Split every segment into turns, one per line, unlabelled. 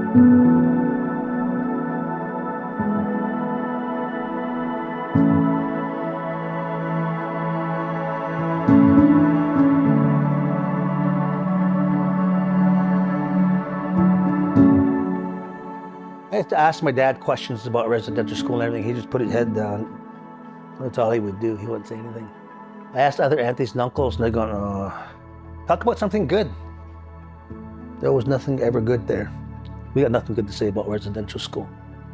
I had to ask my dad questions about residential school and everything. He just put his head down. That's all he would do. He wouldn't say anything. I asked other aunties and uncles, and they're going, talk about something good. There was nothing ever good there. We got nothing good to say about residential school.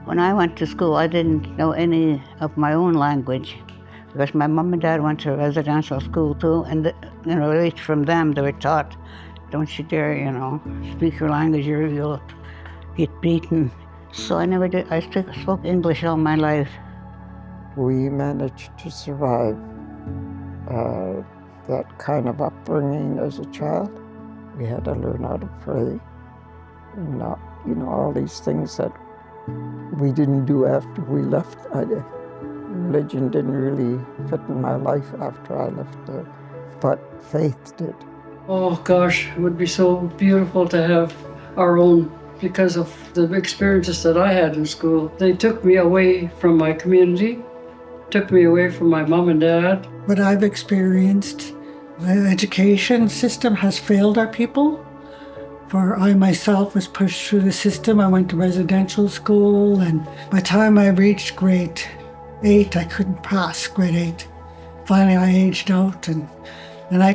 When I went to school, I didn't know any of my own language because my mom and dad went to residential school too, and at least from them they were taught, don't you dare, speak your language or you'll get beaten. So I never did. I spoke English all my life.
We managed to survive that kind of upbringing as a child. We had to learn how to pray, and all these things that we didn't do after we left. Religion didn't really fit in my life after I left there, but faith did.
Oh gosh, it would be so beautiful to have our own, because of the experiences that I had in school. They took me away from my community, took me away from my mom and dad.
What I've experienced, the education system has failed our people. For I myself was pushed through the system. I went to residential school, and by the time I reached grade 8, I couldn't pass grade 8. Finally, I aged out, and I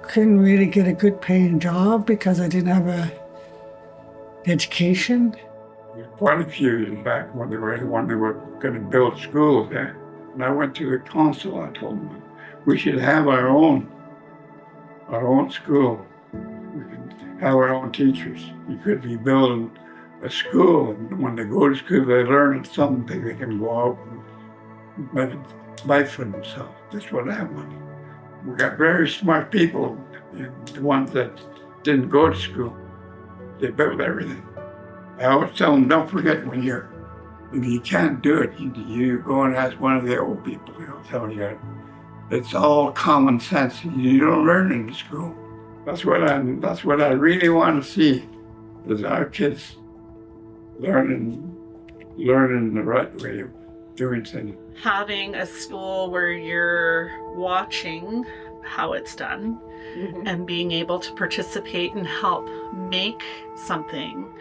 couldn't really get a good paying job because I didn't have a education.
Quite a few years back when they were going to build schools there. And I went to the council, I told them we should have our own school. We could have our own teachers. You could be building a school, and when they go to school, they learn something, they can go out and make a life for themselves. That's what I want. We got very smart people, and the ones that didn't go to school. They built everything. I always tell them, don't forget if you can't do it, you go and ask one of the old people, they'll tell you. It's all common sense. You don't learn in school. That's what I really want to see, is our kids learning the right way of doing things.
Having a school where you're watching how it's done, and being able to participate and help make something,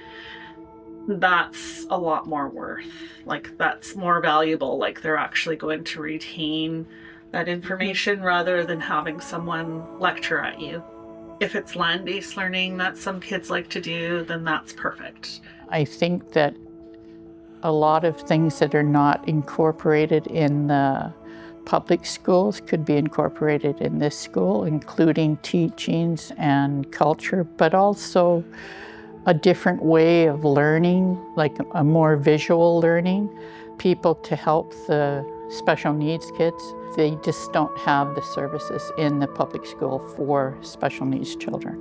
that's a lot more worth. Like, that's more valuable. Like, they're actually going to retain that information rather than having someone lecture at you. If it's land-based learning that some kids like to do, then that's perfect.
I think that a lot of things that are not incorporated in the public schools could be incorporated in this school, including teachings and culture, but also a different way of learning, like a more visual learning. People to help the special needs kids. They just don't have the services in the public school for special needs children.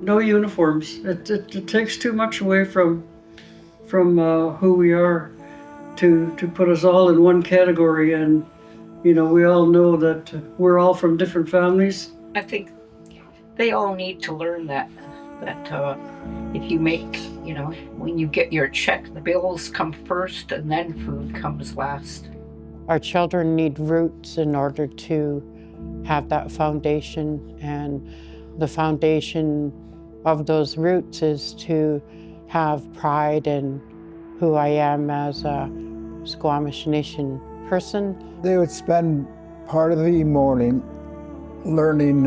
No uniforms. It takes too much away from who we are to put us all in one category, and we all know that we're all from different families.
I think they all need to learn that if you make, when you get your check, the bills come first and then food comes last.
Our children need roots in order to have that foundation, and the foundation of those roots is to have pride in who I am as a Squamish Nation person.
They would spend part of the morning learning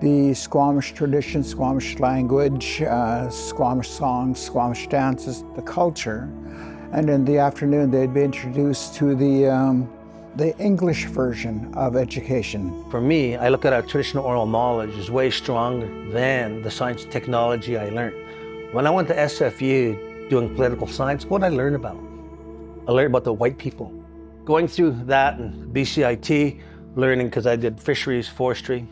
the Squamish tradition, Squamish language, Squamish songs, Squamish dances, the culture. And in the afternoon, they'd be introduced to the English version of education.
For me, I look at our traditional oral knowledge is way stronger than the science and technology I learned. When I went to SFU doing political science, what did I learn about? I learned about the white people. Going through that and BCIT, learning, because I did fisheries, forestry,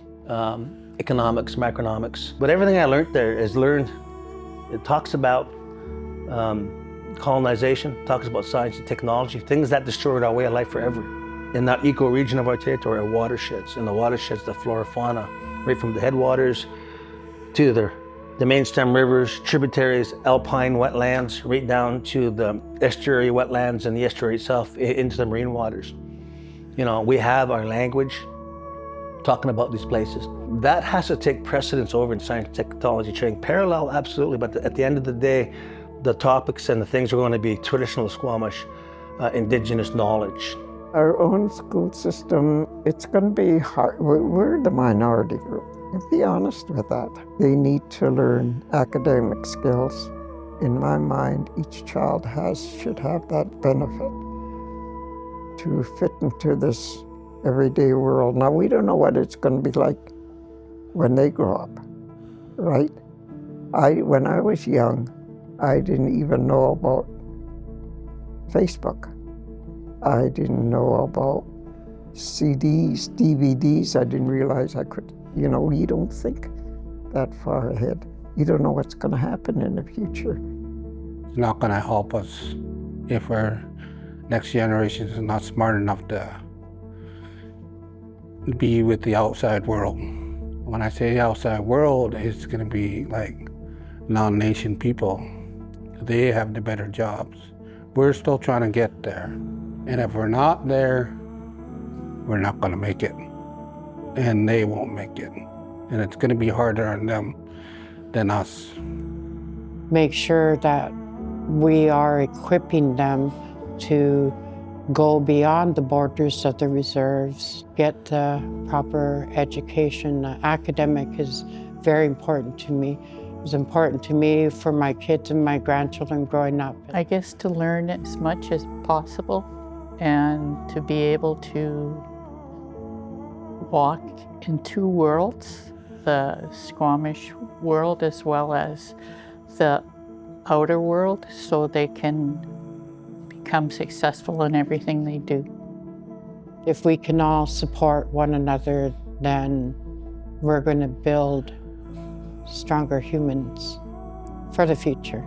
economics, macroeconomics. But everything I learned there is learned, it talks about colonization, talks about science and technology, things that destroyed our way of life forever. In that eco-region of our territory are watersheds. In the watersheds, the flora, fauna, right from the headwaters to the the main stem rivers, tributaries, alpine wetlands, right down to the estuary wetlands and the estuary itself into the marine waters. You know, we have our language talking about these places. That has to take precedence over in science and technology training. Parallel, absolutely, but at the end of the day, the topics and the things are going to be traditional Squamish, indigenous knowledge.
Our own school system, it's going to be hard. We're the minority group. To be honest with that, they need to learn academic skills. In my mind, each child should have that benefit to fit into this everyday world. Now, we don't know what it's going to be like when they grow up, right? When I was young, I didn't even know about Facebook. I didn't know about CDs, DVDs. I didn't realize I could, you know, you don't think that far ahead. You don't know what's going to happen in the future.
It's not going to help us if our next generation is not smart enough to be with the outside world. When I say outside world, it's going to be like non-nation people. They have the better jobs. We're still trying to get there. And if we're not there, we're not going to make it. And they won't make it. And it's going to be harder on them than us.
Make sure that we are equipping them to go beyond the borders of the reserves, get the proper education. Academic is very important to me. It's important to me for my kids and my grandchildren growing up.
I guess to learn as much as possible and to be able to walk in two worlds, the Squamish world as well as the outer world, so they can become successful in everything they do.
If we can all support one another, then we're going to build stronger humans for the future.